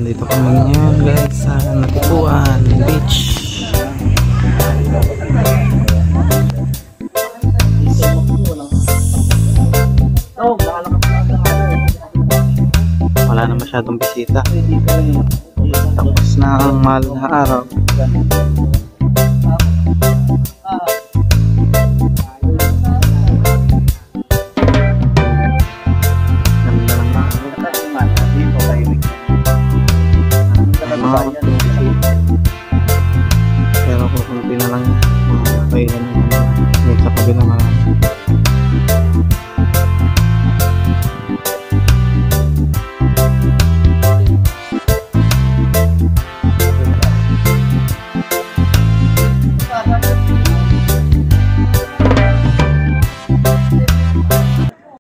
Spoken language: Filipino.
Nandito kami ngayon guys sa Natipuan Beach. Wala na masyadong bisita. Tapos na ang mahal na araw.